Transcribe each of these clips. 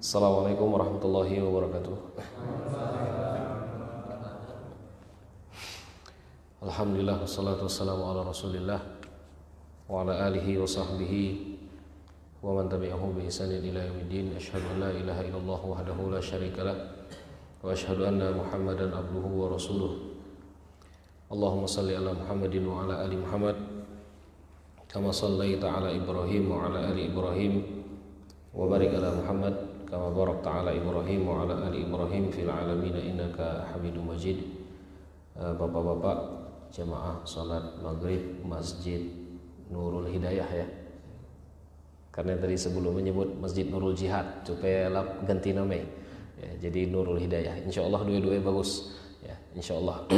Assalamualaikum warahmatullahi wabarakatuh. Alhamdulillah wassalatu wassalamu ala Rasulillah wa ala alihi wa sahbihi wa man tabi'ahu bi ihsanin ila yaumiddin. Asyhadu an la ilaha illallah wahdahu la syarikalah wa asyhadu anna Muhammadan abduhu wa rasuluh. Allahumma salli ala Muhammadin wa ala ali Muhammad kama shallaita ala Ibrahim wa ala ali Ibrahim wa barik ala Muhammad kama barakta ala Ibrahim wa ala ali Ibrahim fil alamin innaka Hamidum Majid. Bapak-bapak jamaah salat maghrib Masjid Nurul Hidayah ya. Karena tadi sebelum menyebut Masjid Nurul Jihad supaya ganti nama ya, jadi Nurul Hidayah. Insyaallah dua-duanya bagus ya, insyaallah.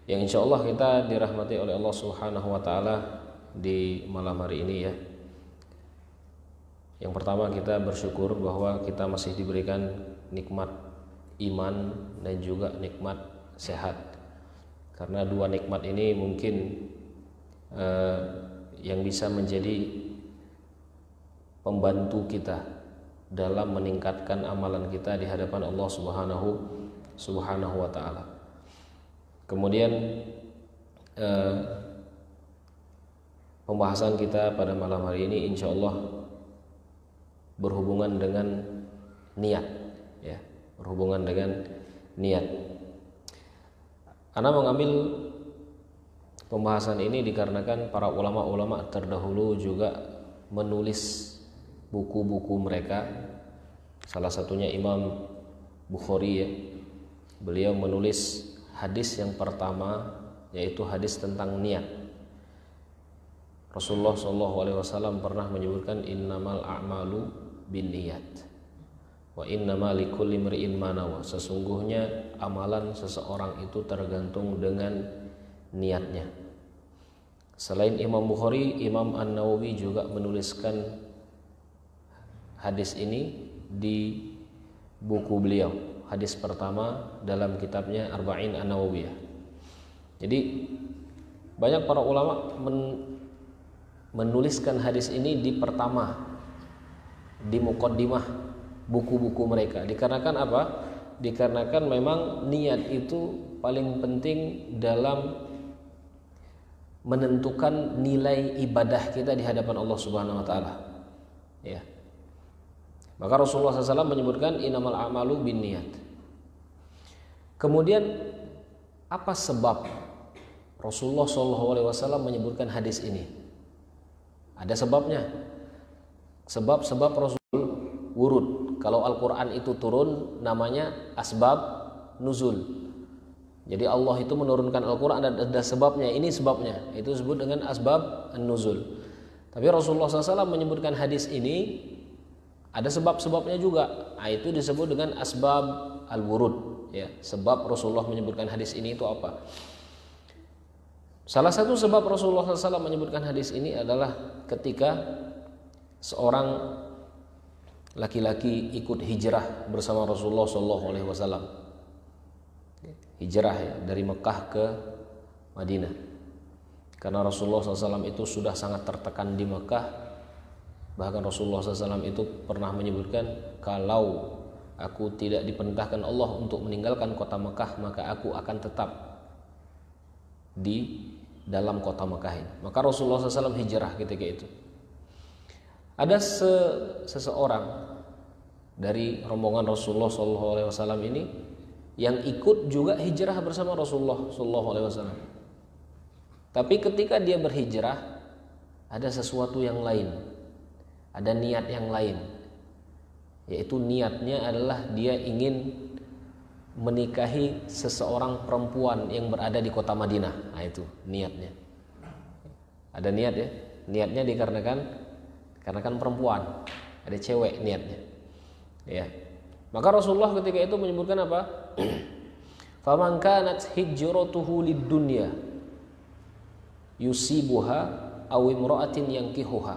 Yang insyaallah kita dirahmati oleh Allah Subhanahu wa taala di malam hari ini ya. Yang pertama kita bersyukur bahwa kita masih diberikan nikmat iman dan juga nikmat sehat. Karena dua nikmat ini mungkin yang bisa menjadi pembantu kita dalam meningkatkan amalan kita di hadapan Allah Subhanahu wa taala. Kemudian pembahasan kita pada malam hari ini insyaallah berhubungan dengan niat ya, berhubungan dengan niat. Ana mengambil pembahasan ini dikarenakan para ulama-ulama terdahulu juga menulis buku-buku mereka. Salah satunya Imam Bukhari ya. Beliau menulis hadis yang pertama yaitu hadis tentang niat. Rasulullah SAW pernah menyebutkan innamal a'malu binniyat wa innama likulli imri'in ma nawa. Sesungguhnya amalan seseorang itu tergantung dengan niatnya. Selain Imam Bukhari, Imam An-Nawawi juga menuliskan hadis ini di buku beliau. Hadis pertama dalam kitabnya Arba'in An-Nawawiyah. Jadi banyak para ulama menuliskan hadis ini di pertama, di muqaddimah buku-buku mereka. Dikarenakan apa? Dikarenakan memang niat itu paling penting dalam menentukan nilai ibadah kita di hadapan Allah Subhanahu wa taala. Ya. Maka Rasulullah SAW menyebutkan innamal a'malu binniyat. Kemudian apa sebab Rasulullah SAW menyebutkan hadis ini? Ada sebabnya. Sebab-sebab Rasul wurud. Kalau Al-Quran itu turun namanya asbab nuzul. Jadi Allah itu menurunkan Al-Quran ada sebabnya. Ini sebabnya. Itu disebut dengan asbab nuzul. Tapi Rasulullah SAW menyebutkan hadis ini ada sebab-sebabnya juga. Nah, itu disebut dengan asbab al-wurud. Ya, sebab Rasulullah menyebutkan hadis ini itu apa? Salah satu sebab Rasulullah SAW menyebutkan hadis ini adalah ketika seorang laki-laki ikut hijrah bersama Rasulullah SAW. Hijrah ya, dari Mekah ke Madinah. Karena Rasulullah SAW itu sudah sangat tertekan di Mekah. Bahkan Rasulullah SAW itu pernah menyebutkan, kalau aku tidak diperintahkan Allah untuk meninggalkan kota Mekah, maka aku akan tetap di dalam kota Mekah ini. Maka Rasulullah SAW hijrah ketika itu. Ada seseorang dari rombongan Rasulullah SAW ini yang ikut juga hijrah bersama Rasulullah SAW. Tapi ketika dia berhijrah, ada sesuatu yang lain, ada niat yang lain, yaitu niatnya adalah dia ingin menikahi seseorang perempuan yang berada di kota Madinah. Nah itu niatnya. Ada niat ya. Niatnya dikarenakan perempuan, ada cewek niatnya. Ya. Maka Rasulullah ketika itu menyebutkan apa? Faman kanat hijratuhu lid-dunya yusibuha aw imra'atin yankihuha.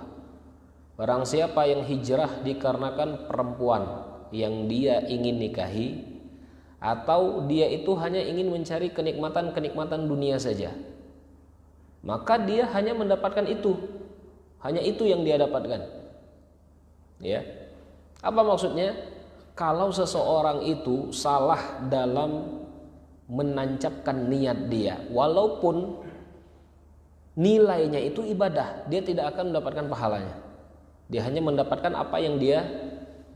Barang siapa yang hijrah dikarenakan perempuan yang dia ingin nikahi, atau dia itu hanya ingin mencari kenikmatan-kenikmatan dunia saja, maka dia hanya mendapatkan itu. Hanya itu yang dia dapatkan. Ya. Apa maksudnya? Kalau seseorang itu salah dalam menancapkan niat dia, walaupun nilainya itu ibadah, dia tidak akan mendapatkan pahalanya. Dia hanya mendapatkan apa yang dia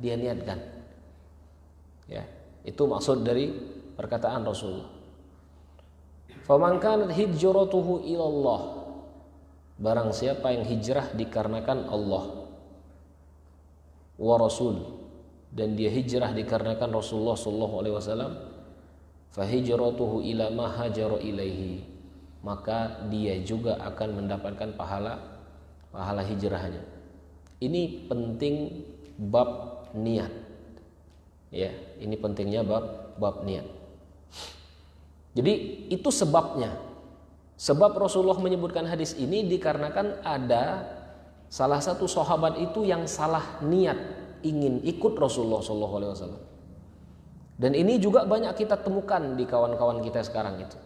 niatkan. Ya, itu maksud dari perkataan Rasulullah. Faman kanat hijratuhu ilallah, barang siapa yang hijrah dikarenakan Allah wa Rasul, dan dia hijrah dikarenakan Rasulullah sallallahu alaihi wasallam, fa hijratuhu ila ma hajara ilaihi, maka dia juga akan mendapatkan pahala hijrahnya. Ini penting bab niat. Ya, ini pentingnya bab niat. Jadi itu sebabnya. Sebab Rasulullah menyebutkan hadis ini dikarenakan ada salah satu sahabat itu yang salah niat ingin ikut Rasulullah SAW. Dan ini juga banyak kita temukan di kawan-kawan kita sekarang itu.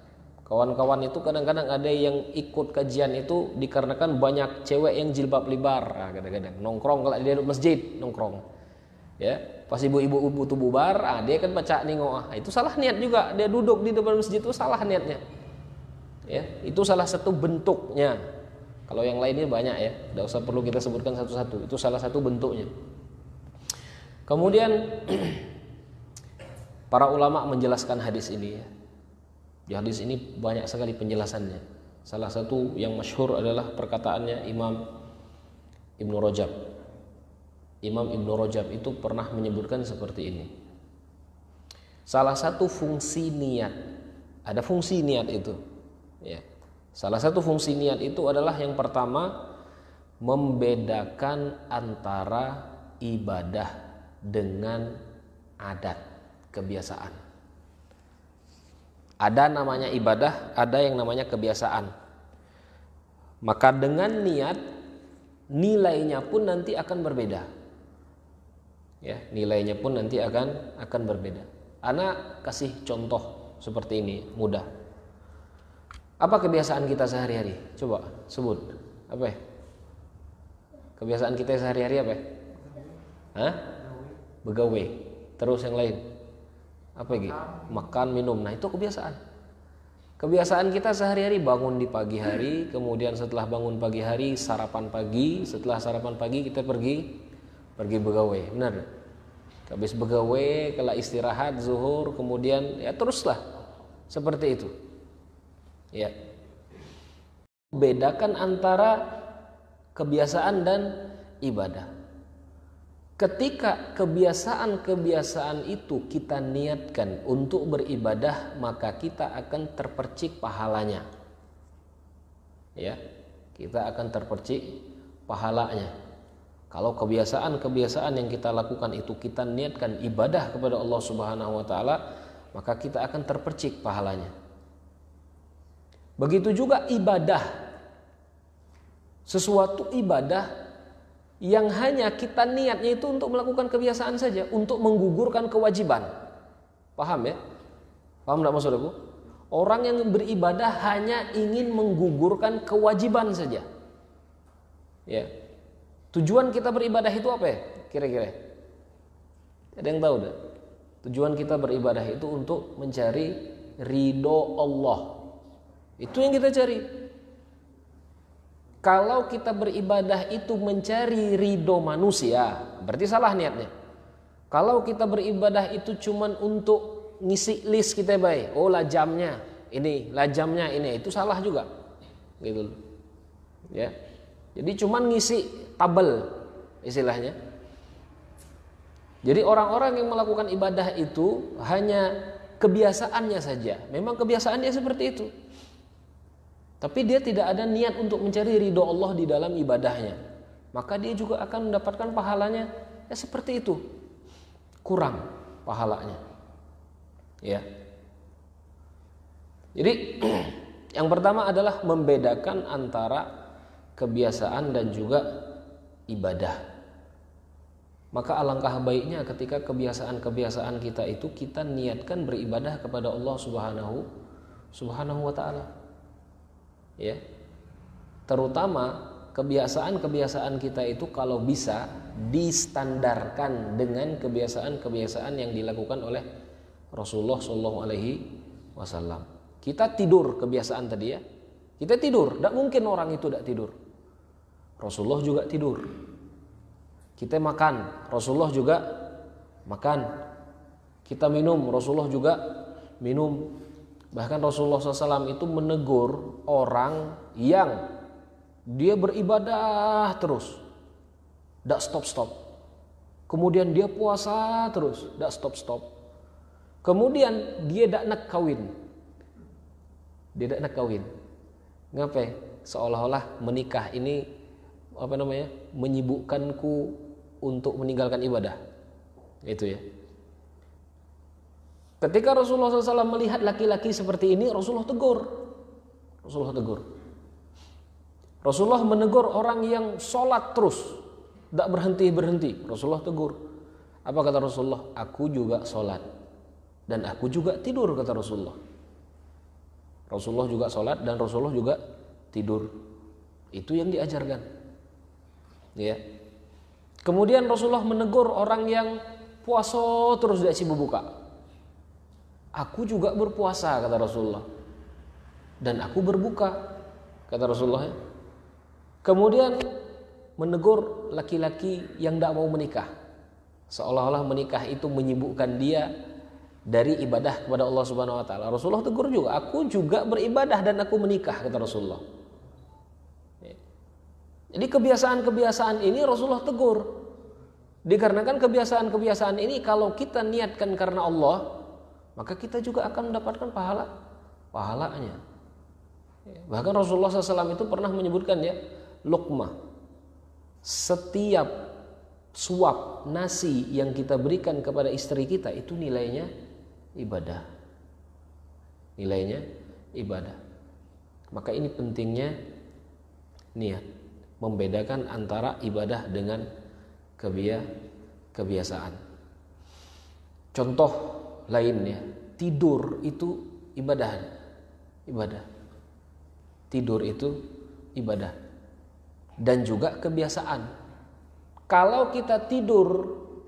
Kawan-kawan itu kadang-kadang ada yang ikut kajian itu dikarenakan banyak cewek yang jilbab lebar. Kadang-kadang nongkrong kalau dia di masjid nongkrong. Ya, pas ibu-ibu butuh bubar, dia kan baca ningo. Itu salah niat juga. Dia duduk di depan masjid itu salah niatnya. Ya, itu salah satu bentuknya. Kalau yang lainnya banyak ya, tidak usah perlu kita sebutkan satu-satu. Itu salah satu bentuknya. Kemudian para ulama menjelaskan hadis ini ya. Di hadis ini banyak sekali penjelasannya. Salah satu yang masyhur adalah perkataannya Imam Ibnu Rajab. Imam Ibnu Rajab itu pernah menyebutkan seperti ini. Salah satu fungsi niat, ada fungsi niat itu. Ya. Salah satu fungsi niat itu adalah yang pertama, membedakan antara ibadah dengan adat, kebiasaan. Ada namanya ibadah, ada yang namanya kebiasaan. Maka dengan niat, nilainya pun nanti akan berbeda. Ya, nilainya pun nanti akan berbeda. Ana kasih contoh seperti ini, mudah. Apa kebiasaan kita sehari-hari? Coba sebut. Apa ya? Kebiasaan kita sehari-hari apa ya? Hah? Begawe. Terus yang lain? Apa lagi? Makan, minum. Nah, itu kebiasaan. Kebiasaan kita sehari-hari bangun di pagi hari, kemudian setelah bangun pagi hari sarapan pagi, setelah sarapan pagi kita pergi begawe, benar? Habis begawe, kalau istirahat zuhur, kemudian ya teruslah seperti itu. Ya. Bedakan antara kebiasaan dan ibadah. Ketika kebiasaan-kebiasaan itu kita niatkan untuk beribadah, maka kita akan terpercik pahalanya. Ya, kita akan terpercik pahalanya. Kalau kebiasaan-kebiasaan yang kita lakukan itu kita niatkan ibadah kepada Allah Subhanahu wa taala, maka kita akan terpercik pahalanya. Begitu juga ibadah. Sesuatu ibadah yang hanya kita niatnya itu untuk melakukan kebiasaan saja, untuk menggugurkan kewajiban. Paham ya? Paham enggak maksud aku? Orang yang beribadah hanya ingin menggugurkan kewajiban saja. Ya. Tujuan kita beribadah itu apa ya? Kira-kira? Ada yang tahu enggak? Tujuan kita beribadah itu untuk mencari ridho Allah. Itu yang kita cari. Kalau kita beribadah itu mencari ridho manusia, berarti salah niatnya. Kalau kita beribadah itu cuman untuk ngisi list kita baik, oh lah jamnya ini, itu salah juga, gitu. Ya, jadi cuman ngisi tabel istilahnya. Jadi orang-orang yang melakukan ibadah itu hanya kebiasaannya saja. Memang kebiasaannya seperti itu. Tapi dia tidak ada niat untuk mencari ridho Allah di dalam ibadahnya. Maka dia juga akan mendapatkan pahalanya ya seperti itu. Kurang pahalanya. Ya. Jadi yang pertama adalah membedakan antara kebiasaan dan juga ibadah. Maka alangkah baiknya ketika kebiasaan-kebiasaan kita itu kita niatkan beribadah kepada Allah Subhanahu wa taala. Ya. Terutama kebiasaan-kebiasaan kita itu kalau bisa distandarkan dengan kebiasaan-kebiasaan yang dilakukan oleh Rasulullah SAW. Kita tidur, kebiasaan tadi ya. Kita tidur, tidak mungkin orang itu tidak tidur. Rasulullah juga tidur. Kita makan, Rasulullah juga makan. Kita minum, Rasulullah juga minum. Bahkan Rasulullah SAW itu menegur orang yang dia beribadah terus, tidak stop-stop. Kemudian dia puasa terus, tidak stop-stop. Kemudian dia tidak nak kawin. Dia tidak nak kawin. Ngapain? Seolah-olah menikah ini menyibukkanku untuk meninggalkan ibadah. Itu ya. Ketika Rasulullah SAW melihat laki-laki seperti ini, Rasulullah tegur. Rasulullah menegur orang yang sholat terus, tidak berhenti. Rasulullah tegur. Apa kata Rasulullah? Aku juga sholat dan aku juga tidur, kata Rasulullah. Rasulullah juga sholat dan Rasulullah juga tidur. Itu yang diajarkan. Ya. Kemudian Rasulullah menegur orang yang puasa terus tidak sibuk buka. Aku juga berpuasa, kata Rasulullah, dan aku berbuka, kata Rasulullah. Kemudian menegur laki-laki yang tidak mau menikah, seolah-olah menikah itu menyibukkan dia dari ibadah kepada Allah Subhanahu Wa Taala. Rasulullah tegur juga, aku juga beribadah dan aku menikah, kata Rasulullah. Jadi kebiasaan-kebiasaan ini Rasulullah tegur. Dikarenakan kebiasaan-kebiasaan ini kalau kita niatkan karena Allah, maka kita juga akan mendapatkan pahalanya. Bahkan Rasulullah SAW itu pernah menyebutkan ya, luqmah, setiap suap nasi yang kita berikan kepada istri kita itu nilainya ibadah. Maka ini pentingnya niat, membedakan antara ibadah dengan kebiasaan. Contoh lainnya, tidur itu ibadah. Tidur itu ibadah dan juga kebiasaan. Kalau kita tidur,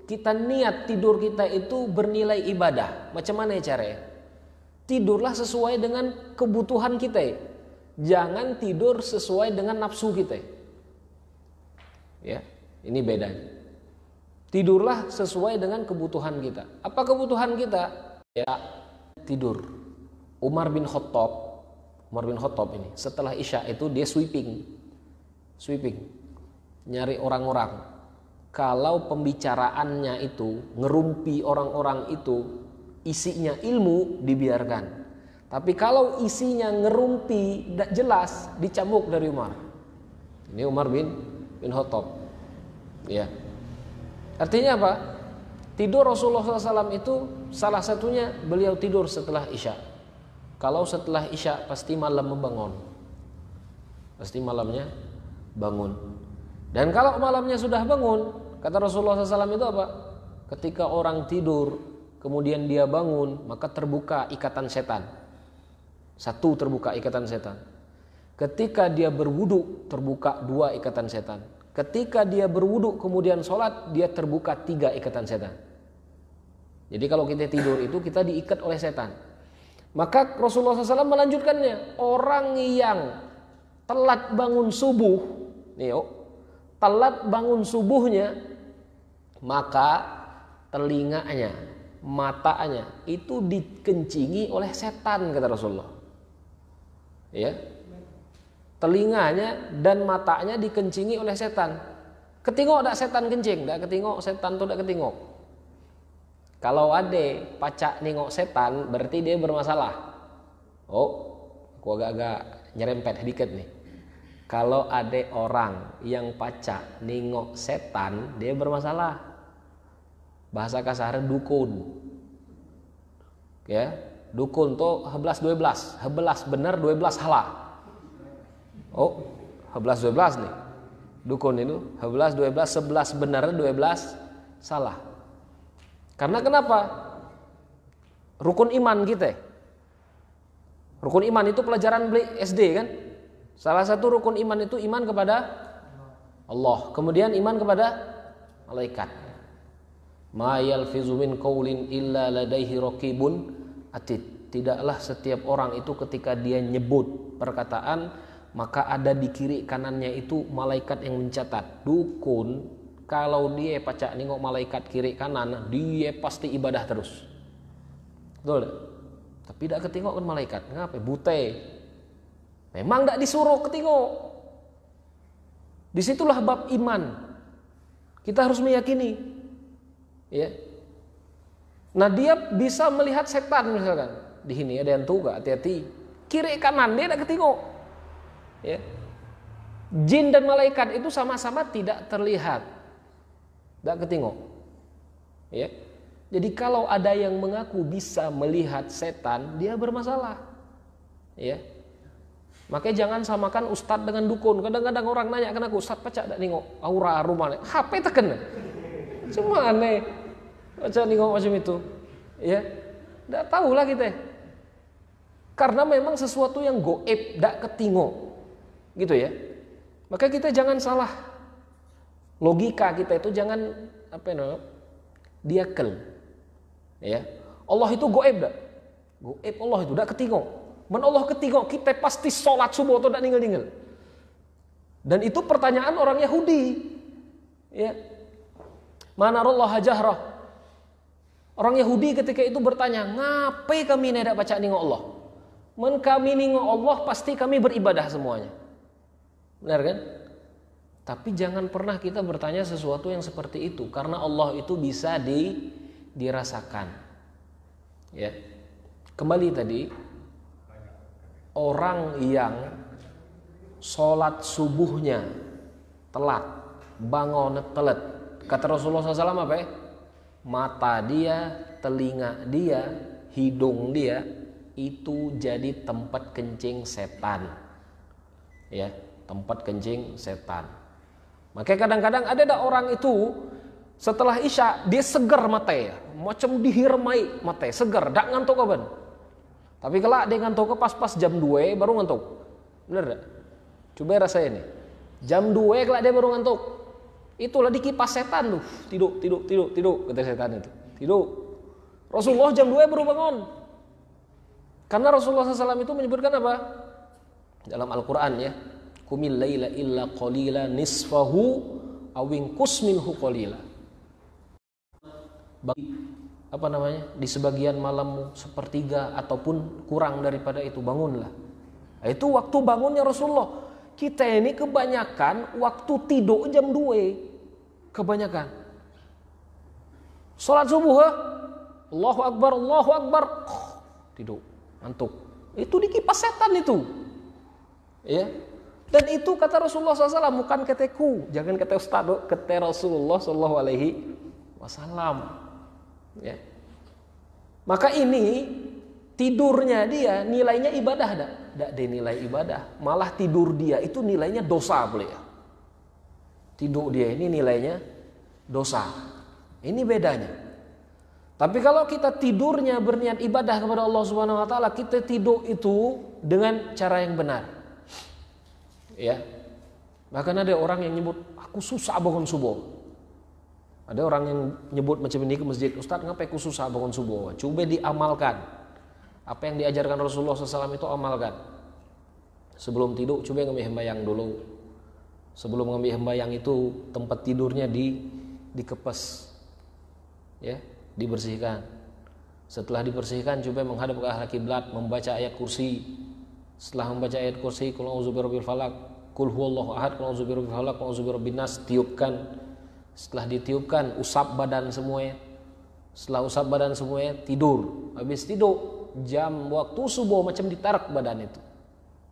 kita niat tidur kita itu bernilai ibadah. Macam mana caranya? Tidurlah sesuai dengan kebutuhan kita. Jangan tidur sesuai dengan nafsu kita. Ya, ini bedanya. Tidurlah sesuai dengan kebutuhan kita. Apa kebutuhan kita? Ya, tidur. Umar bin Khattab ini setelah Isya itu dia sweeping, nyari orang-orang. Kalau pembicaraannya itu ngerumpi orang-orang itu, isinya ilmu, dibiarkan. Tapi kalau isinya ngerumpi, tidak jelas, dicambuk dari Umar. Ini Umar bin Khattab. Ya. Artinya apa? Tidur Rasulullah SAW itu salah satunya beliau tidur setelah Isya. Kalau setelah Isya pasti malam membangun. Pasti malamnya bangun. Dan kalau malamnya sudah bangun, kata Rasulullah SAW itu apa? Ketika orang tidur, kemudian dia bangun, maka terbuka ikatan setan. Satu, terbuka ikatan setan. Ketika dia berwudu, terbuka 2 ikatan setan. Ketika dia berwudu kemudian sholat, dia terbuka 3 ikatan setan. Jadi kalau kita tidur itu kita diikat oleh setan. Maka Rasulullah SAW melanjutkannya, orang yang telat bangun subuh, telat bangun subuhnya, maka telinganya, matanya itu dikencingi oleh setan, kata Rasulullah. Ya. Telinganya dan matanya dikencingi oleh setan. Ketingok tak setan kencing? Tak ketingok, setan tu tak ketingok. Kalau ada pacak nengok setan, berarti dia bermasalah. Oh, aku agak-agak nyerempet sedikit nih. Kalau ada orang yang pacak nengok setan, dia bermasalah. Bahasa kasar dukun. Ya, dukun tuh 11-12, 11 benar 12 salah. Oh, 11-12 nih. Dukun itu 11-12, 11 benar 12 salah. Karena kenapa? Rukun iman kita. Rukun iman itu pelajaran SD kan? Salah satu rukun iman itu iman kepada Allah. Kemudian iman kepada malaikat. Ma yalfizu min qaulin illa ladaihi raqibun atid. Tidaklah setiap orang itu ketika dia nyebut perkataan, maka ada di kiri kanannya itu malaikat yang mencatat. Dukun kalau dia pacak nengok malaikat kiri kanan, dia pasti ibadah terus. Betul tak? Tapi tidak ketengok kan malaikat. Ngapa? Bute. Memang tidak disuruh ketengok. Disitulah bab iman. Kita harus meyakini. Ya. Nah dia bisa melihat setan misalkan. Di sini ada yang tuga, hati-hati. Kiri kanan dia tidak ketengok. Ya. Jin dan malaikat itu sama-sama tidak terlihat. Tidak ketengok. Ya. Jadi kalau ada yang mengaku bisa melihat setan, dia bermasalah. Ya. Makanya jangan samakan ustadz dengan dukun. Kadang-kadang orang nanya kan aku, ustadz pacak tak nengok aura rumah, HP tekan. Cuma aneh. Pacak nengok macam itu. Ya. Tidak tahulah kita. Karena memang sesuatu yang goib, tidak ketengok. Gitu ya. Maka kita jangan salah. Logika kita itu jangan diakel. Ya. Allah itu goib dah. Goib Allah itu tidak ketengok. Men Allah ketengok kita pasti sholat subuh atau tidak ninggal-ninggal. Dan itu pertanyaan orang Yahudi. Ya. Mana Allah jahrah. Orang Yahudi ketika itu bertanya, ngapai kami tidak baca ningok Allah? Men kami ningok Allah pasti kami beribadah semuanya. Benar kan? Tapi jangan pernah kita bertanya sesuatu yang seperti itu, karena Allah itu bisa dirasakan. Ya. Kembali tadi, orang yang sholat subuhnya telat, bangun telat, kata Rasulullah SAW apa ya? Mata dia, telinga dia, hidung dia itu jadi tempat kencing setan. Ya, tempat kencing setan. Makanya kadang-kadang ada orang itu setelah Isya dia segar mata ya, macam dihirmai mata, segar, dak ngantuk kapan. Tapi kelak dia ngantuk pas-pas jam 2 baru ngantuk. Bener tak? Coba rasain nih. Jam 2 kelak dia baru ngantuk. Itulah dikipas setan tuh. Tidur kata setan itu. Tidur. Rasulullah jam 2 baru bangun. Karena Rasulullah SAW itu menyebutkan apa? Dalam Al-Quran ya. Qumil laila illa qalila nisfahu awinqus minhu qalila. Di sebagian malammu sepertiga ataupun kurang daripada itu bangunlah. Nah, itu waktu bangunnya Rasulullah. Kita ini kebanyakan waktu tidur jam 2. Kebanyakan. Salat subuh, Allahu Akbar, tidur, ngantuk. Itu dikipas setan itu. Ya. Dan itu kata Rasulullah SAW, bukan kataku, jangan kata Ustaz, kata Rasulullah SAW. Ya. Maka ini tidurnya dia nilainya ibadah tidak dinilai ibadah, malah tidur dia itu nilainya dosa boleh ya. Tidur dia ini nilainya dosa. Ini bedanya. Tapi kalau kita tidurnya berniat ibadah kepada Allah Subhanahu wa taala, kita tidur itu dengan cara yang benar. Ya. Bahkan ada orang yang nyebut, aku susah bangun subuh. Ada orang yang nyebut macam ini ke masjid, Ustaz ngapain aku susah bangun subuh? Coba diamalkan. Apa yang diajarkan Rasulullah SAW itu amalkan. Sebelum tidur coba ngambil hembayang dulu. Sebelum ngambil hembayang itu tempat tidurnya dikepes. Ya, dibersihkan. Setelah dibersihkan coba menghadap ke arah kiblat, membaca ayat kursi. Setelah membaca ayat kursi, qul a'udzu birabbil falaq, qul huwallahu ahad, qul a'udzu birabbil falaq, qul a'udzu birabbin nas, tiupkan. Setelah ditiupkan, usap badan semuanya. Setelah usap badan semuanya, tidur. Habis tidur, jam waktu subuh macam ditarik badan itu.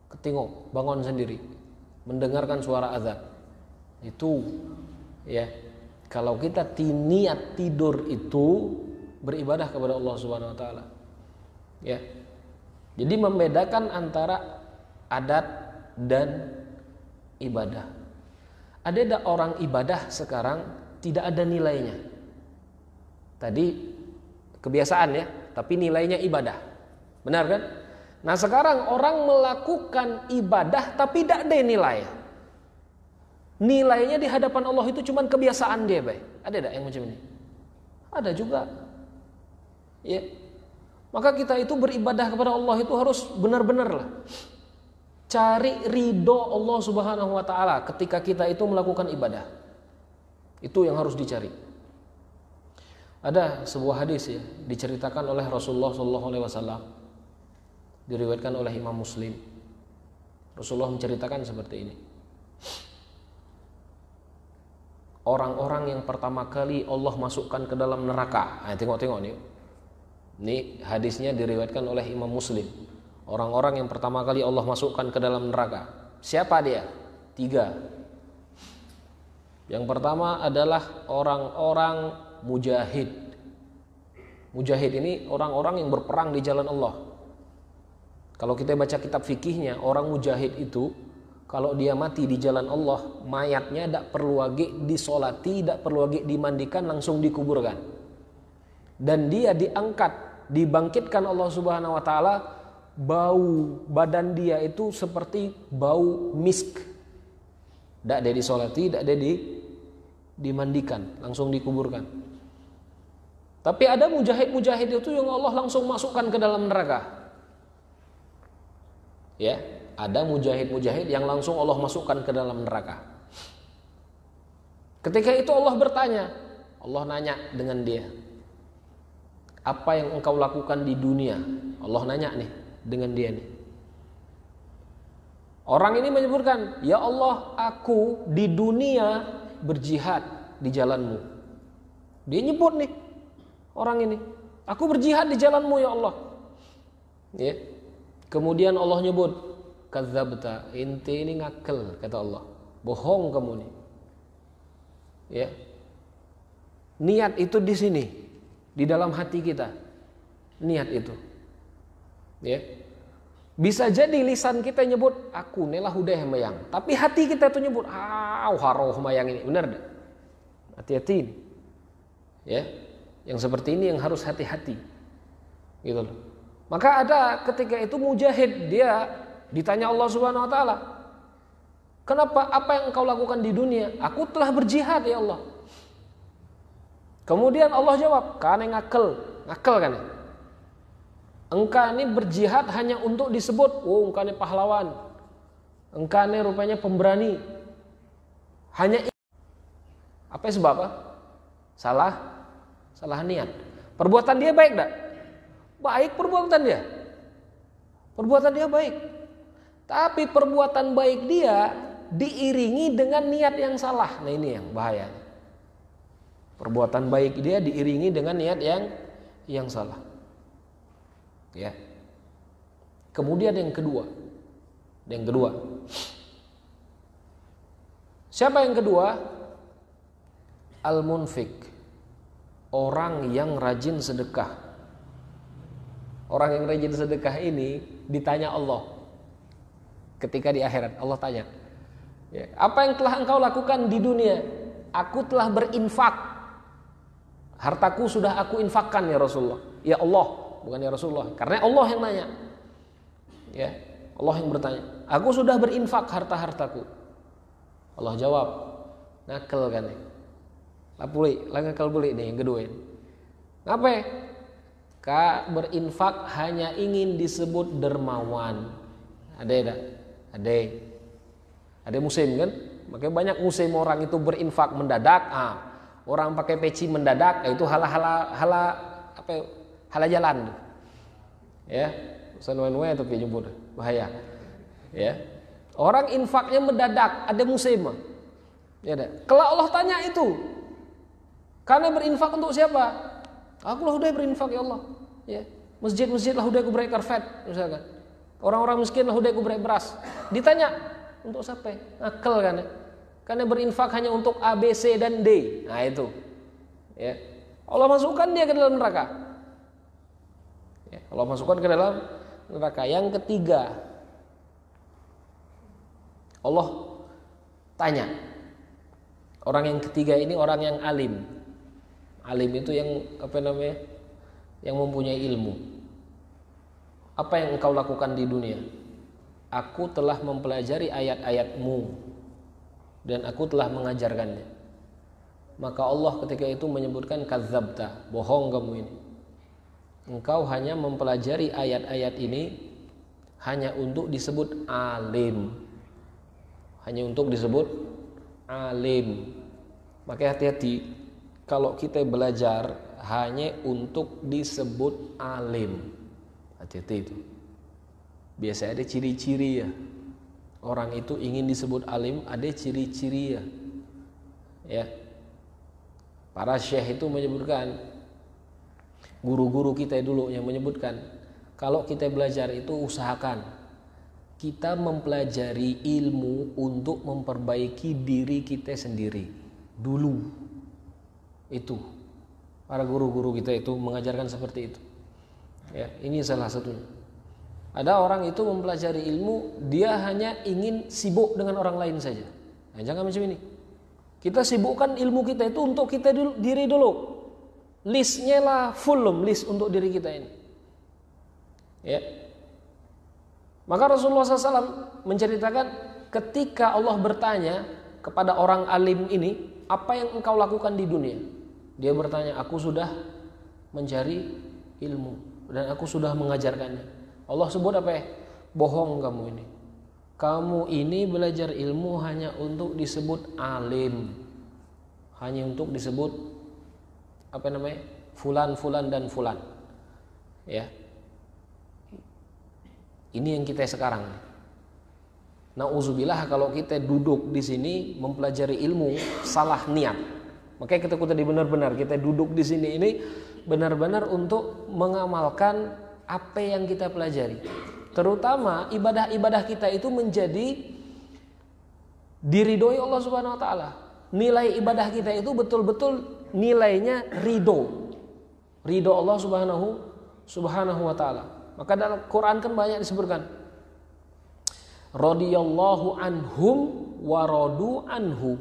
Ketengok, bangun sendiri, mendengarkan suara azan. Itu ya. Kalau kita niat tidur itu beribadah kepada Allah Subhanahu wa taala. Ya. Jadi membedakan antara adat dan ibadah. Ada orang ibadah sekarang tidak ada nilainya. Tadi kebiasaan ya, tapi nilainya ibadah. Benar kan? Nah sekarang orang melakukan ibadah tapi tidak ada nilai. nilainya di hadapan Allah itu cuman kebiasaan dia, Bay. Ada enggak yang macam ini? Ada juga. Ya. Maka kita itu beribadah kepada Allah itu harus benar-benar lah. Cari ridho Allah Subhanahu wa taala ketika kita itu melakukan ibadah. Itu yang harus dicari. Ada sebuah hadis ya, diceritakan oleh Rasulullah sallallahu alaihi wasallam. Diriwayatkan oleh Imam Muslim. Rasulullah menceritakan seperti ini. Orang-orang yang pertama kali Allah masukkan ke dalam neraka. Tengok nih. Ini hadisnya diriwayatkan oleh Imam Muslim. Orang-orang yang pertama kali Allah masukkan ke dalam neraka. Siapa dia? 3. Yang pertama adalah orang-orang mujahid. Mujahid ini orang-orang yang berperang di jalan Allah. Kalau kita baca kitab fikihnya, orang mujahid itu kalau dia mati di jalan Allah, mayatnya tidak perlu lagi disolati, tidak perlu lagi dimandikan, langsung dikuburkan. Dan dia diangkat, dibangkitkan Allah Subhanahu wa taala, bau badan dia itu seperti bau misk. Tidak ada disolati, tidak ada dimandikan, langsung dikuburkan. Tapi ada mujahid-mujahid itu yang Allah langsung masukkan ke dalam neraka. Ya, ada mujahid-mujahid yang langsung Allah masukkan ke dalam neraka. Ketika itu Allah bertanya, Allah nanya dengan dia, apa yang engkau lakukan di dunia? Allah nanya nih dengan dia nih. Orang ini menyebutkan, ya Allah, aku di dunia berjihad di jalanmu. Dia nyebut nih orang ini, aku berjihad di jalanmu ya Allah. Ya. Kemudian Allah nyebut, kadzabta, ente ini ngakel, kata Allah. Bohong kamu nih. Ya. Niat itu di sini, di dalam hati kita. Niat itu. Ya. Bisa jadi lisan kita nyebut, aku nelah udah mayang. Tapi hati kita tuh nyebut, haroh mayang ini. Benar enggak? Hati-hati. Ya. Yang seperti ini yang harus hati-hati. Gitu loh. Maka ada ketika itu mujahid, dia ditanya Allah Subhanahu wa taala, kenapa, apa yang engkau lakukan di dunia? Aku telah berjihad ya Allah. Kemudian Allah jawab, kane ngakel kan? Engkau ini berjihad hanya untuk disebut, oh engkau ini pahlawan, engkau ini rupanya pemberani. Hanya apa sebab apa? Salah niat. Perbuatan dia baik tak? Baik perbuatan dia. Perbuatan dia baik. Tapi perbuatan baik dia diiringi dengan niat yang salah. Nah ini yang bahaya. Perbuatan baik dia diiringi dengan niat yang salah. Ya. Kemudian yang kedua. Siapa yang kedua? Al-munfik. Orang yang rajin sedekah. Orang yang rajin sedekah ini ditanya Allah ketika di akhirat. Allah tanya, ya, apa yang telah engkau lakukan di dunia? Aku telah berinfak. Hartaku sudah aku infakkan ya Rasulullah. Ya Allah, bukan ya Rasulullah. Karena Allah yang nanya. Ya, Allah yang bertanya. Aku sudah berinfak harta-hartaku. Allah jawab, nakal kan nih. Ngakal boleh nih yang kedua ini. Ngapain? Kak berinfak hanya ingin disebut dermawan. Ada. Ada musim kan? Makanya banyak musim orang itu berinfak mendadak. Orang pakai peci mendadak, itu hala jalan. Ya, sanwen-wen tapi jemput bahaya. Ya. Orang infaknya mendadak, ada musim. Ya ada. Kalau Allah tanya itu, karena berinfak untuk siapa? Aku lah udah berinfak ya Allah. Ya. Masjid-masjid lah udah aku beri karpet misalkan. Orang-orang miskin lah udah aku beri beras. Ditanya untuk siapa? Akal kan ya. Karena berinfak hanya untuk A, B, C dan D. Nah itu. Ya. Allah masukkan dia ke dalam neraka. Ya. Allah masukkan ke dalam neraka. Yang ketiga, Allah tanya. Orang yang ketiga ini orang yang alim. Alim itu yang yang mempunyai ilmu. Apa yang engkau lakukan di dunia? Aku telah mempelajari ayat-ayatmu. dan aku telah mengajarkannya. Maka Allah ketika itu menyebutkan kadzabta, bohong kamu ini. Engkau hanya mempelajari ayat-ayat ini hanya untuk disebut alim. Hanya untuk disebut alim. Maka hati-hati kalau kita belajar hanya untuk disebut alim. Hati-hati itu. Biasa ada ciri-ciri ya. Orang itu ingin disebut alim, ada ciri-ciri ya. Ya. Para syekh itu menyebutkan, guru-guru kita dulu yang menyebutkan, kalau kita belajar itu usahakan kita mempelajari ilmu untuk memperbaiki diri kita sendiri dulu. Itu para guru-guru kita itu mengajarkan seperti itu. Ya, ini salah satunya. Ada orang itu mempelajari ilmu, dia hanya ingin sibuk dengan orang lain saja. Nah, jangan macam ini. Kita sibukkan ilmu kita itu untuk kita diri dulu. Listnya lah full list untuk diri kita ini. Ya. Maka Rasulullah SAW menceritakan ketika Allah bertanya kepada orang alim ini, apa yang engkau lakukan di dunia? Dia bertanya, aku sudah mencari ilmu dan aku sudah mengajarkannya. Allah sebut apa ya? Bohong kamu ini. Kamu ini belajar ilmu hanya untuk disebut alim. Hanya untuk disebut apa namanya? Fulan, fulan dan fulan. Ya. Ini yang kita sekarang. Nauzubillah kalau kita duduk di sini mempelajari ilmu salah niat. Makanya kita tadi benar-benar kita duduk di sini ini benar-benar untuk mengamalkan apa yang kita pelajari. Terutama ibadah-ibadah kita itu menjadi diridhoi Allah Subhanahu wa taala. Nilai ibadah kita itu betul-betul nilainya ridho. Ridho Allah Subhanahu wa taala. Maka dalam Quran kan banyak disebutkan radhiyallahu anhum wa radu anhu.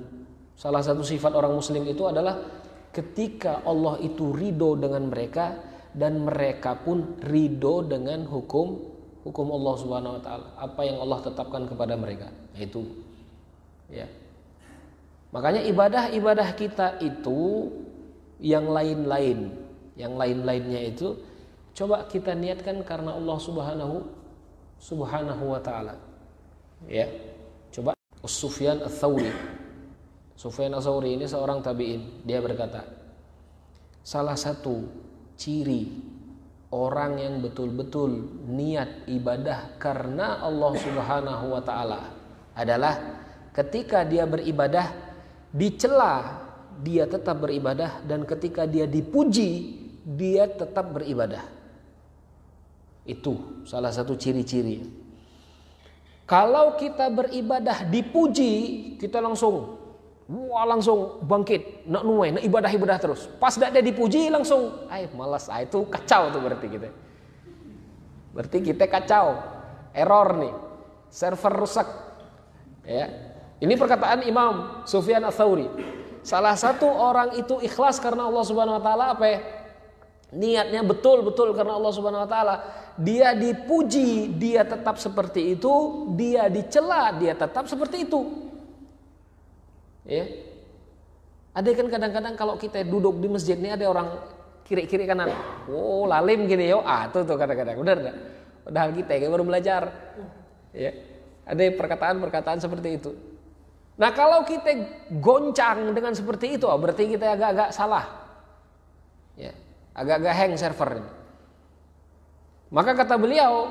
Salah satu sifat orang muslim itu adalah ketika Allah itu ridho dengan mereka dan mereka pun ridho dengan hukum Allah Subhanahu wa taala, apa yang Allah tetapkan kepada mereka. Itu ya. Makanya ibadah-ibadah kita itu yang lain-lainnya itu coba kita niatkan karena Allah Subhanahu wa taala. Ya. Coba Sufyan Ats-Tsauri. Sufyan Ats-Tsauri ini seorang tabi'in, dia berkata, salah satu ciri orang yang betul-betul niat ibadah karena Allah Subhanahu wa taala adalah ketika dia beribadah dicela dia tetap beribadah dan ketika dia dipuji dia tetap beribadah. Itu salah satu ciri-ciri. Kalau kita beribadah dipuji, kita langsung bangkit, nak ibadah terus. Pas dia dipuji langsung, malas, itu kacau tuh berarti kita. Berarti kita kacau, error nih, server rusak. Ya, ini perkataan Imam Sufyan Ats-Tsauri. Salah satu orang itu ikhlas karena Allah Subhanahu Wa Taala apa ya? Niatnya betul-betul karena Allah Subhanahu Wa Taala. Dia dipuji, dia tetap seperti itu. Dia dicela, dia tetap seperti itu. Ya, ada kan kadang-kadang kalau kita duduk di masjid ini ada orang kiri kanan, lalim gini yo, tuh kadang-kadang, benar nggak? Padahal kita kayak baru belajar, ya, ada perkataan seperti itu. Nah kalau kita goncang dengan seperti itu, berarti kita agak-agak salah, ya, agak-agak hang server ini. Maka kata beliau,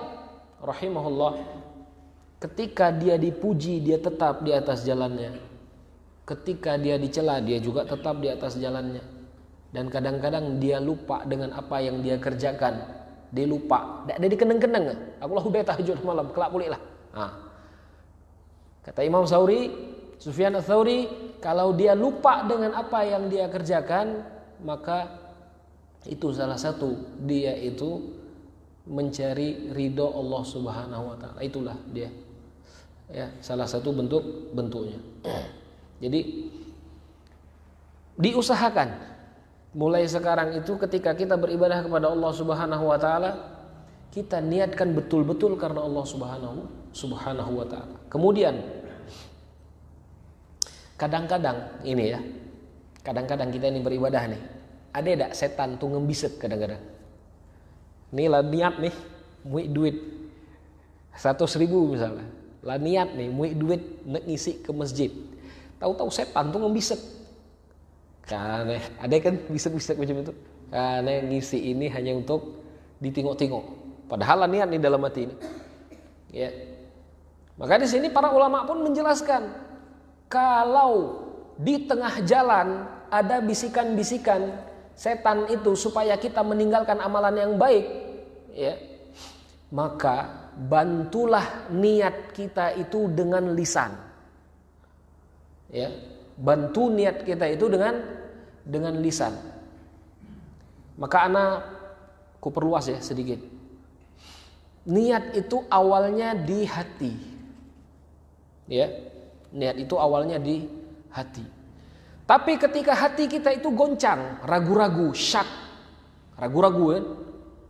rahimahullah, ketika dia dipuji dia tetap di atas jalannya. Ketika dia dicela dia juga tetap di atas jalannya. Dan kadang-kadang dia lupa dengan apa yang dia kerjakan. Dia lupa. Dia dikenang-kenang. Aku lah udah tahajud malam, kelak pulih lah. Kata Imam Sufyan Ats-Tsauri, kalau dia lupa dengan apa yang dia kerjakan, maka itu salah satu dia itu mencari ridho Allah Subhanahu wa taala. Itulah dia. Ya, salah satu bentuknya. Jadi diusahakan mulai sekarang itu ketika kita beribadah kepada Allah Subhanahu wa taala, kita niatkan betul-betul karena Allah Subhanahu wa taala. Kemudian Kadang-kadang ini ya, kadang-kadang kita ini beribadah nih, ada tidak setan tuh ngembisik kadang-kadang. Nih lah niat nih, muik duit 100.000 misalnya, lah niat nih muik duit nak ngisi ke masjid. Tahu-tahu setan tuh ngembisik. Karena ada kan bisik-bisik macam itu. Karena ngisi ini hanya untuk ditengok-tengok. Padahal niat nih dalam hati ini. Ya. Maka di sini para ulama pun menjelaskan, kalau di tengah jalan ada bisikan-bisikan setan itu supaya kita meninggalkan amalan yang baik, ya, maka bantulah niat kita itu dengan lisan. Ya, bantu niat kita itu dengan lisan. Maka ku perluas ya sedikit. Niat itu awalnya di hati. Ya, niat itu awalnya di hati. Tapi ketika hati kita itu goncang, ragu-ragu, syak, ragu-ragu kan.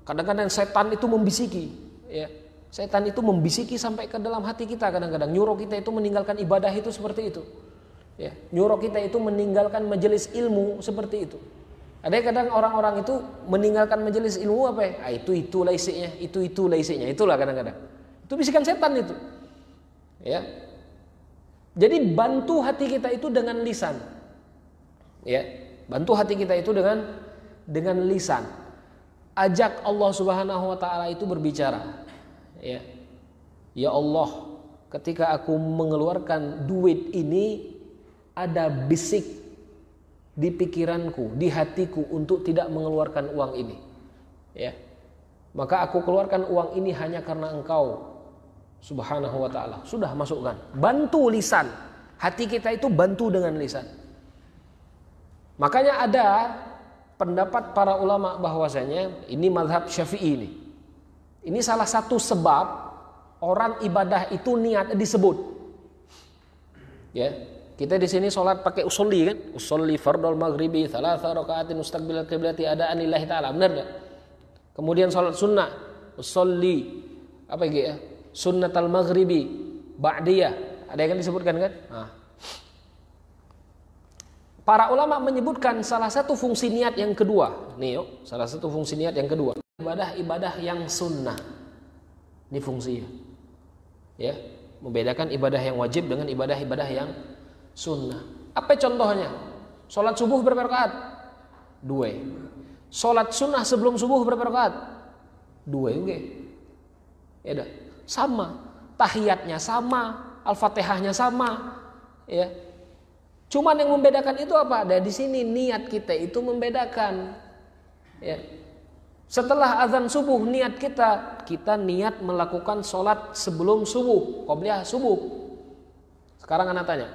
Kadang-kadang setan itu membisiki, ya. Setan itu membisiki sampai ke dalam hati kita kadang-kadang, nyuruh kita itu meninggalkan ibadah itu seperti itu. Ya, nyuruh kita itu meninggalkan majelis ilmu seperti itu. Ada kadang orang-orang itu meninggalkan majelis ilmu apa ya? Itulah isinya, itulah isinya. Itulah kadang-kadang. Itu bisikan setan itu. Ya. Jadi bantu hati kita itu dengan lisan. Ya, bantu hati kita itu dengan lisan. Ajak Allah Subhanahu wa taala itu berbicara. Ya. Ya Allah, ketika aku mengeluarkan duit ini ada bisik di pikiranku, di hatiku untuk tidak mengeluarkan uang ini. Ya. Maka aku keluarkan uang ini hanya karena Engkau Subhanahu wa ta'ala. Sudah masukkan. Bantu lisan. Hati kita itu bantu dengan lisan. Makanya ada pendapat para ulama bahwasanya ini mazhab Syafi'i ini. Ini salah satu sebab orang ibadah itu niat disebut. Ya. Kita di sini sholat pakai usolli kan? Usolli fardul maghribi thalatha rakaatin mustaqbilal qiblati adaan lillahi ta'ala. Benar enggak? Kemudian sholat sunnah, usolli apa ya? Sunnatal maghribi ba'diyah. Ada yang disebutkan kan? Nah. Para ulama menyebutkan salah satu fungsi niat yang kedua. Nih yuk, salah satu fungsi niat yang kedua. Ibadah-ibadah yang sunnah. Ini fungsinya. Ya, membedakan ibadah yang wajib dengan ibadah-ibadah yang sunnah. Apa contohnya? Sholat subuh berapa rakaat? 2. Sholat sunnah sebelum subuh berapa rakaat? 2 juga. Ya dah. Sama. Tahiyatnya sama, Al-Fatihahnya sama. Ya. Cuman yang membedakan itu apa? Ada di sini niat kita itu membedakan. Ya. Setelah azan subuh niat kita niat melakukan sholat sebelum subuh, qobliyah subuh. Sekarang anak tanya,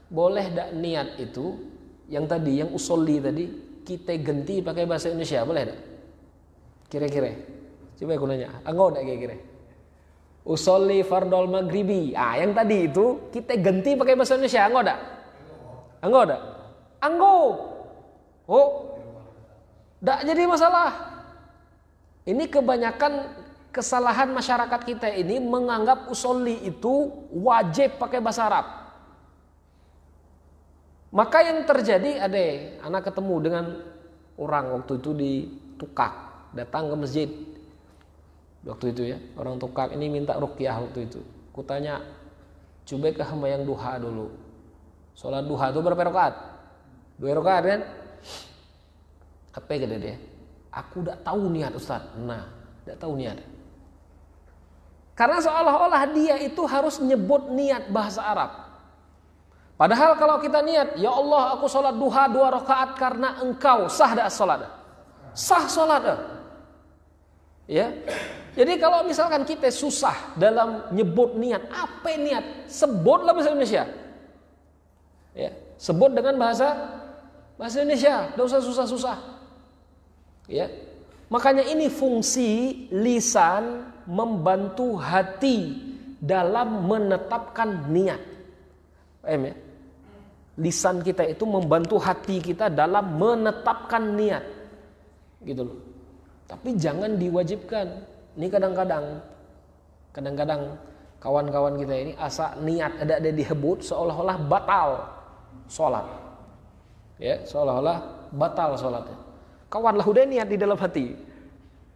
boleh tak niat itu yang tadi, yang usolli tadi kita ganti pakai bahasa Indonesia, boleh tak? Kira-kira. Coba aku nanya, anggo tak kira-kira? Usolli fardol maghribi. Yang tadi itu kita ganti pakai bahasa Indonesia, anggo tak? Anggo tak? Anggo. Oh. Tak jadi masalah. Ini kebanyakan kesalahan masyarakat kita ini menganggap usolli itu wajib pakai bahasa Arab. Maka yang terjadi ada anak ketemu dengan orang waktu itu di Tukak, datang ke masjid. Waktu itu ya, orang Tukak ini minta ruqyah waktu itu. Kutanya, coba ke sembahyang duha dulu. Sholat duha itu berapa rakaat? 2 rakaat kan? Apa kata dia? Aku tidak tahu niat Ustaz. Nah, tidak tahu niat. Karena seolah-olah dia itu harus nyebut niat bahasa Arab. Padahal kalau kita niat, ya Allah aku sholat duha 2 rakaat karena Engkau, sah dah sholat? Sah sholat dah. Ya. Jadi kalau misalkan kita susah dalam nyebut niat, apa niat? Sebutlah bahasa Indonesia. Ya, sebut dengan bahasa Indonesia, tidak usah susah-susah. Ya. Makanya ini fungsi lisan membantu hati dalam menetapkan niat. Paham ya? Lisan kita itu membantu hati kita dalam menetapkan niat. Gitu loh. Tapi jangan diwajibkan. Ini kadang-kadang kawan-kawan kita ini asa niat ada dihebut seolah-olah batal. sholat. Ya, seolah-olah batal sholatnya. Kawanlah udah niat di dalam hati.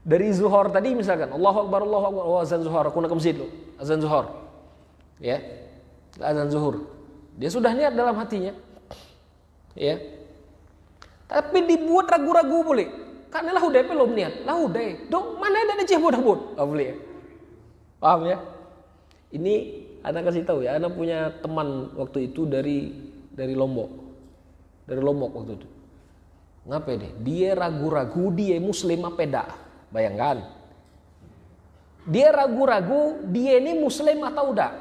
Dari zuhur tadi misalkan, Allahu Akbar, oh, azan zuhur, aku nak ke masjid lo, azan zuhur. Ya, azan zuhur. Dia sudah niat dalam hatinya. Ya. Tapi dibuat ragu-ragu boleh. Karena lah udah belum niat. Lah udah. Dong, mana ada ceh buat. Oh, boleh ya. Paham ya? Ini anak kasih tahu ya, anak punya teman waktu itu dari Lombok. Dari Lombok waktu itu. Ngapain deh? Dia ragu-ragu dia muslim apa enggak? Bayangkan. Dia ragu-ragu dia ini muslim atau enggak?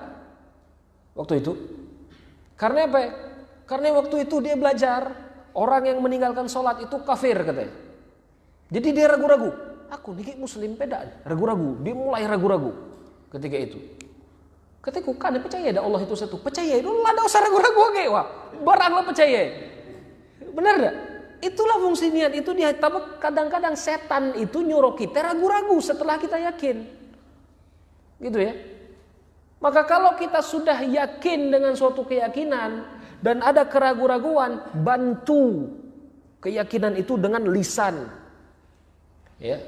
Waktu itu. Karena apa? Karena waktu itu dia belajar orang yang meninggalkan sholat itu kafir katanya. Jadi dia ragu-ragu. Aku nih muslim beda. Ragu-ragu. Dia mulai ragu-ragu ketika itu. Ketika kan percaya ada Allah itu satu. Percaya itu lah, ada usah ragu-ragu oke wah. Baranglah percaya. Benar enggak? Itulah fungsi niat itu dia. Tapi kadang-kadang setan itu nyuruh kita ragu-ragu setelah kita yakin. Gitu ya. Maka kalau kita sudah yakin dengan suatu keyakinan dan ada keraguan-raguan, bantu keyakinan itu dengan lisan. Ya.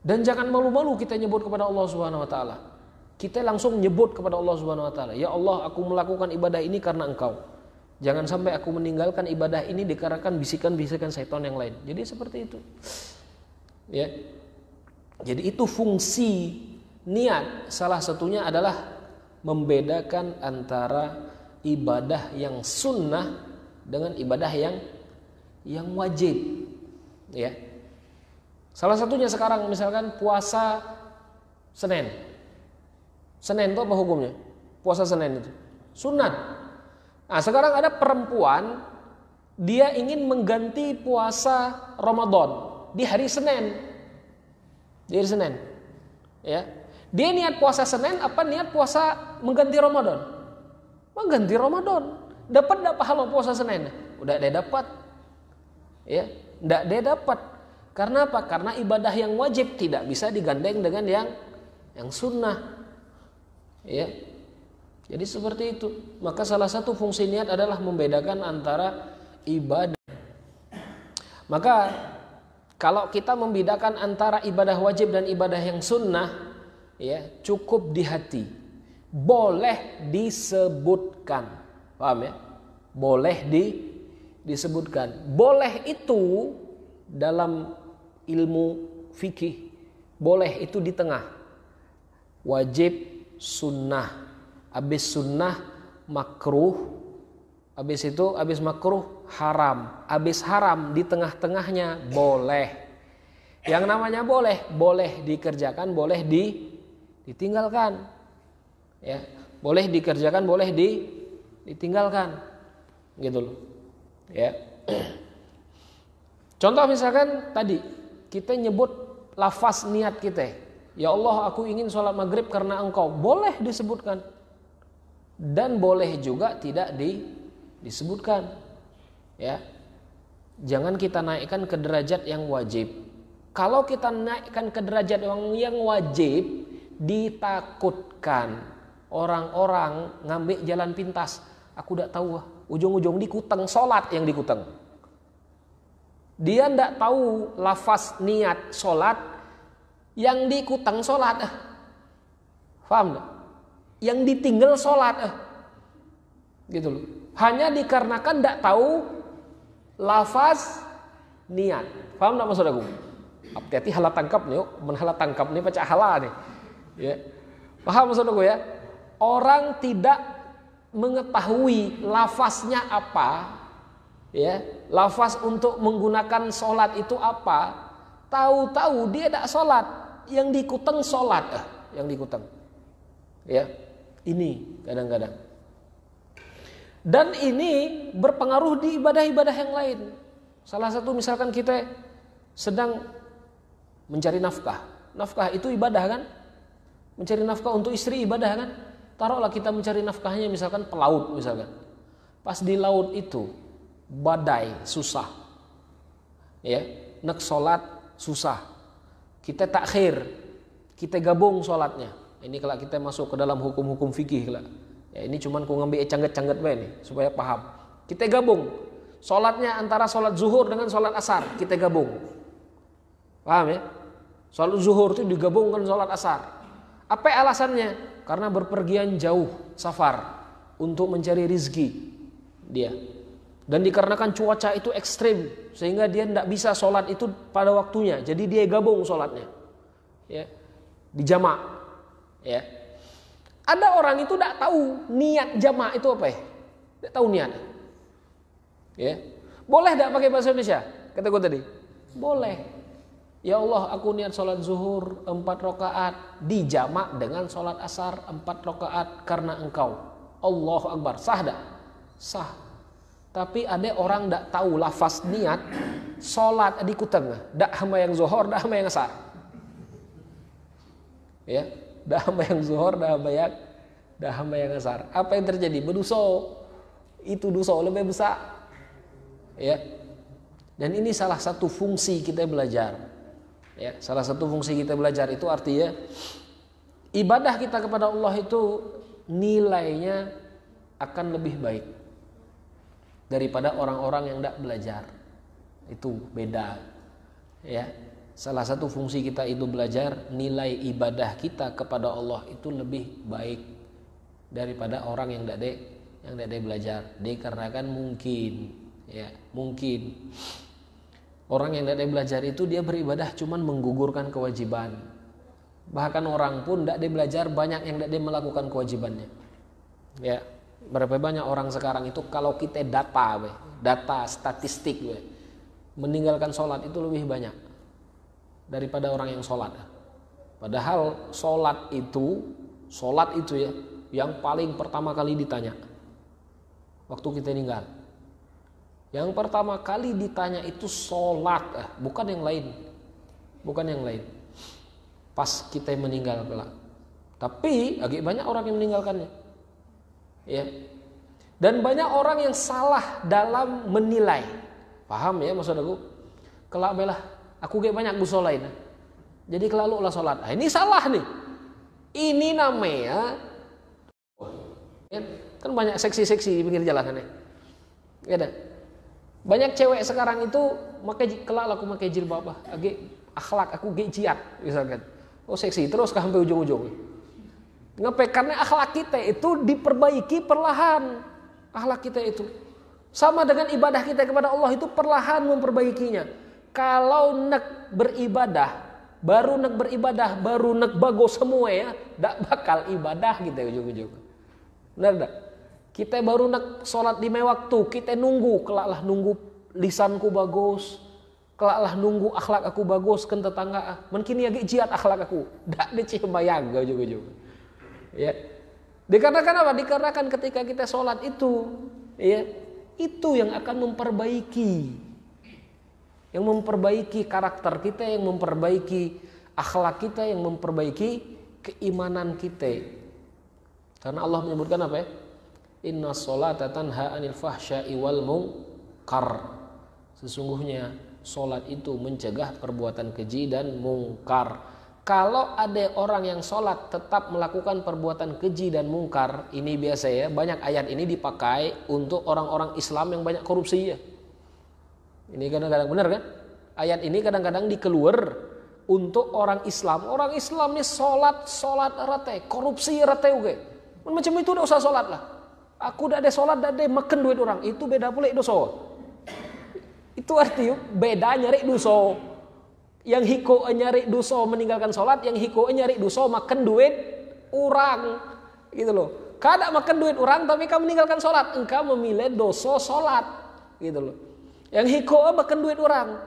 Dan jangan malu-malu kita nyebut kepada Allah Subhanahu wa taala. Kita langsung nyebut kepada Allah Subhanahu wa taala, "Ya Allah, aku melakukan ibadah ini karena Engkau. Jangan sampai aku meninggalkan ibadah ini dikarenakan bisikan-bisikan syaitan yang lain." Jadi seperti itu. Ya. Jadi itu fungsi niat. Salah satunya adalah membedakan antara ibadah yang sunnah dengan ibadah yang wajib. Ya. Salah satunya sekarang misalkan puasa Senin. Senin itu apa hukumnya? Puasa Senin itu sunat. Nah, sekarang ada perempuan dia ingin mengganti puasa Ramadan di hari Senin. Di hari Senin. Ya. Dia niat puasa Senin apa niat puasa mengganti Ramadan? Mengganti Ramadan. Dapat enggak pahala puasa Senin? Udah dia dapat. Ya, enggak dia dapat. Karena apa? Karena ibadah yang wajib tidak bisa digandeng dengan yang sunnah. Ya. Jadi seperti itu. Maka salah satu fungsi niat adalah membedakan antara ibadah. Maka kalau kita membedakan antara ibadah wajib dan ibadah yang sunnah, ya, cukup di hati. Boleh disebutkan. Paham ya? Boleh disebutkan. Boleh itu dalam ilmu fikih. Boleh itu di tengah. Wajib, sunnah. Habis sunnah makruh. Habis makruh haram. Habis haram di tengah-tengahnya boleh. Yang namanya boleh dikerjakan, boleh ditinggalkan. Ya, boleh dikerjakan, boleh ditinggalkan. Gitu loh. Ya. Contoh misalkan tadi kita nyebut lafaz niat kita. Ya Allah, aku ingin sholat maghrib karena Engkau. Boleh disebutkan. Dan boleh juga tidak disebutkan. Ya. Jangan kita naikkan ke derajat yang wajib. Kalau kita naikkan ke derajat yang wajib, ditakutkan orang-orang ngambil jalan pintas. Aku tidak tahu, ujung-ujung dikutang sholat yang dikutang. Dia tidak tahu lafaz niat sholat yang dikutang sholat. Paham tidak? Yang ditinggal sholat. Gitu loh. Hanya dikarenakan tidak tahu lafaz niat. Paham tidak maksud aku? Hati-hati halah tangkap nih, menhalah tangkap nih pecah halah nih. Ya. Paham maksud aku ya? Orang tidak mengetahui lafaznya apa, ya, lafaz untuk menggunakan sholat itu apa, tahu-tahu dia tidak sholat, yang dikutang sholat, yang dikutang, ya, ini kadang-kadang, dan ini berpengaruh di ibadah-ibadah yang lain. Salah satu misalkan kita sedang mencari nafkah, nafkah itu ibadah kan, mencari nafkah untuk istri ibadah kan. Taruhlah kita mencari nafkahnya misalkan pelaut misalkan. Pas di laut itu badai susah. Ya, nak sholat susah. Kita takhir, kita gabung sholatnya. Ini kalau kita masuk ke dalam hukum-hukum fikih lah. Ya, ini cuman ku ngambil cangget-cangget bae nih supaya paham. Kita gabung. Sholatnya antara sholat zuhur dengan sholat asar. Kita gabung. Paham ya? Sholat zuhur itu digabungkan sholat asar. Apa alasannya? Karena berpergian jauh, safar. Untuk mencari rizki dia. Dan dikarenakan cuaca itu ekstrim. Sehingga dia tidak bisa sholat itu pada waktunya. Jadi dia gabung sholatnya. Ya. Dijamak. Ya. Ada orang itu tidak tahu niat jamak itu apa ya? Tidak tahu niat. Ya. Boleh tidak pakai bahasa Indonesia? Kata gue tadi. Boleh. Ya Allah, aku niat sholat zuhur 4 rakaat dijamak dengan sholat asar 4 rakaat karena engkau. Allahu Akbar. Sah tak? Sah. Tapi ada orang tidak tahu lafaz niat sholat di kuteng. Tak hamba yang zuhur, tak hamba yang asar. Ya, tak hamba yang zuhur, tak hamba yang asar. Apa yang terjadi? Berdosa. Itu dosa lebih besar. Ya. Dan ini salah satu fungsi kita belajar. Ya, salah satu fungsi kita belajar itu artinya ibadah kita kepada Allah itu nilainya akan lebih baik daripada orang-orang yang tidak belajar. Itu beda. Ya. Salah satu fungsi kita itu belajar, nilai ibadah kita kepada Allah itu lebih baik daripada orang yang tidak belajar. Dikarenakan mungkin orang yang tidak belajar itu dia beribadah cuman menggugurkan kewajiban. Bahkan orang pun tidak belajar banyak yang tidak melakukan kewajibannya. Ya, berapa banyak orang sekarang itu kalau kita data statistik meninggalkan sholat itu lebih banyak daripada orang yang sholat. Padahal sholat itu ya yang paling pertama kali ditanya waktu kita meninggal. Yang pertama kali ditanya itu sholat, bukan yang lain. Pas kita meninggal kelak. Tapi agak banyak orang yang meninggalkannya. Ya. Dan banyak orang yang salah dalam menilai. Paham ya maksud aku? Kelak belah, aku gak banyak dosa lain. Jadi kelalu lah sholat. Nah, ini salah nih. Ini namanya kan banyak seksi-seksi di pinggir jalan nih. Ya dah. Banyak cewek sekarang itu kelak aku pakai jilbab, akhlak aku jihad misalkan. Oh seksi terus sampai ujung-ujung. Ngapain? Karena akhlak kita itu diperbaiki perlahan. Akhlak kita itu sama dengan ibadah kita kepada Allah itu perlahan memperbaikinya. Kalau nak beribadah, baru nak bagus semua ya, tak bakal ibadah kita ujung-ujung. Benar tak? Kita baru nak sholat 5 waktu, kita nunggu, kelaklah nunggu lisanku bagus, kelaklah nunggu akhlak aku bagus kan tetangga, mungkin ya jihad akhlak aku, dak dicih bayang ujung-ujung. Ya. Dikarenakan apa? Dikarenakan ketika kita sholat itu, ya, itu yang akan memperbaiki karakter kita, yang memperbaiki akhlak kita, yang memperbaiki keimanan kita. Karena Allah menyebutkan apa ya? Inna sholata tanha anil fahsya'i wal munkar. Sesungguhnya sholat itu mencegah perbuatan keji dan mungkar. Kalau ada orang yang sholat tetap melakukan perbuatan keji dan mungkar, ini biasa ya, banyak ayat ini dipakai untuk orang-orang Islam yang banyak korupsi ya. Ini kadang-kadang benar kan? Ayat ini kadang-kadang dikeluar untuk orang Islam. Orang Islam ini sholat rate, korupsi rate oke. Macam itu udah usah sholat lah. Aku dah ada sholat, dah ada makan duit orang. Itu beda pula dosa. Itu artinya beda nyari dosa. Yang hiko nyari dosa meninggalkan sholat, yang hiko nyari dosa makan duit orang. Gitu loh. Kada makan duit orang tapi kamu meninggalkan sholat, engkau memilih dosa sholat. Gitu loh. Yang hiko makan duit orang.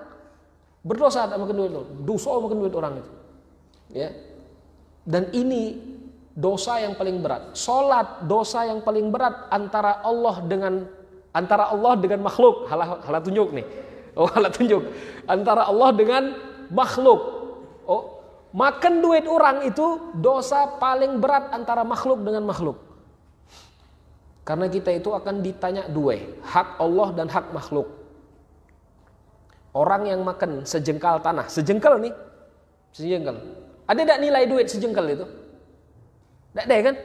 Berdosa tak makan duit lo. Dosa makan duit orang itu. Ya. Dan ini dosa yang paling berat. Salat dosa yang paling berat antara Allah dengan makhluk. Halah tunjuk nih. Halah tunjuk. Antara Allah dengan makhluk. Makan duit orang itu dosa paling berat antara makhluk dengan makhluk. Karena kita itu akan ditanya dua, hak Allah dan hak makhluk. Orang yang makan sejengkal tanah, sejengkal nih. Sejengkal. Ada tak nilai duit sejengkal itu? Tak ada kan?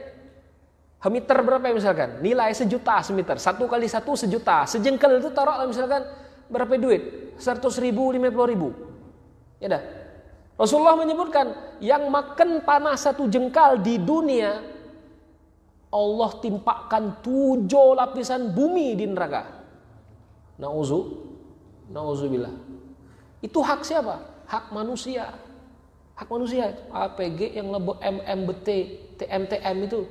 Meter berapa ya misalkan? Nilai 1.000.000 semeter. 1 kali 1 1.000.000. Sejengkal itu taruhlah misalkan berapa duit? 100.000, 50.000. Ya dah. Rasulullah menyebutkan yang makan panah 1 jengkal di dunia, Allah timpakan 7 lapisan bumi di neraka. Nauzubillah. Itu hak siapa? Hak manusia. Hak manusia. APG yang lebih MMBT, TMTM itu.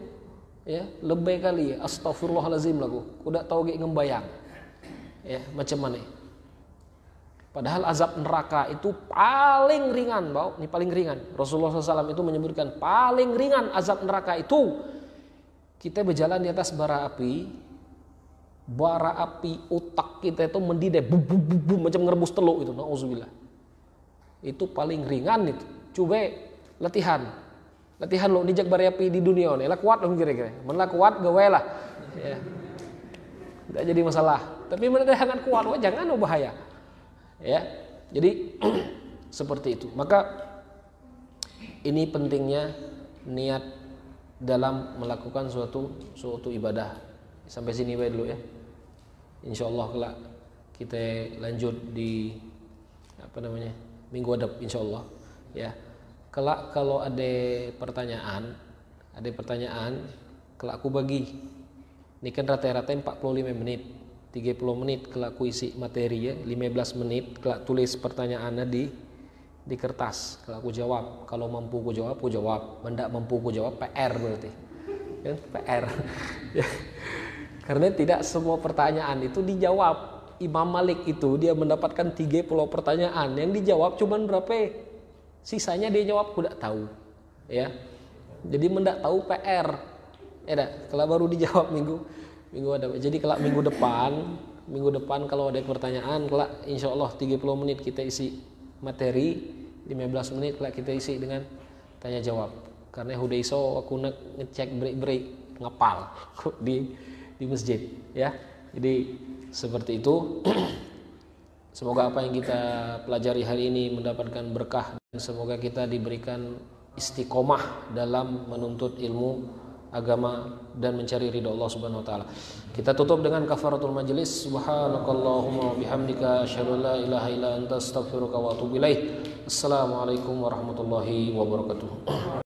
Ya, lebih kali ya. Astagfirullahalazim lagu. Udah tahu gak ngembayang. Ya, macam mana? Padahal azab neraka itu paling ringan, bau. Ini paling ringan. Rasulullah SAW itu menyebutkan paling ringan azab neraka itu kita berjalan di atas bara api. Bara api otak kita itu mendidih, macam ngerebus telur itu. Nauzubillah. Itu paling ringan itu. Coba latihan. Latihan lo nijak bara api di dunia nih. Lah kuat dong kira-kira. Mana kuat gawe lah. Ya. Tidak jadi masalah. Tapi mana jangan kuat, wah jangan bahaya. Ya. Jadi seperti itu. Maka ini pentingnya niat dalam melakukan suatu ibadah. Sampai sini baik dulu ya. Insyaallah kelak kita lanjut di minggu hadap insyaallah ya. Kelak kalau ada pertanyaan, kelak aku bagi. Ini kan rata-rata 45 menit, 30 menit kelak aku isi materi ya, 15 menit kelak tulis pertanyaannya di kertas. Kelak aku jawab, kalau mampu aku jawab, mendak mampu aku jawab PR berarti. Kan PR. Karena tidak semua pertanyaan itu dijawab. Imam Malik itu dia mendapatkan 30 pertanyaan, yang dijawab cuma berapa? Sisanya dia jawab aku tidak tahu, ya. Jadi mendak tahu PR, ya dah. Kalau baru dijawab minggu ada. Jadi kalau minggu depan kalau ada pertanyaan, kalau insya Allah 30 menit kita isi materi, 15 menit kalau kita isi dengan tanya jawab. Karena udah iso aku ngecek break ngapal di masjid, ya. Jadi seperti itu. Semoga apa yang kita pelajari hari ini mendapatkan berkah dan semoga kita diberikan istiqomah dalam menuntut ilmu agama dan mencari ridha Allah Subhanahu wa taala. Kita tutup dengan kafaratul majlis. Subhanakallahumma bihamdika asyhadu an la ilaha illa anta astaghfiruka wa atubu ilaik. Assalamualaikum warahmatullahi wabarakatuh.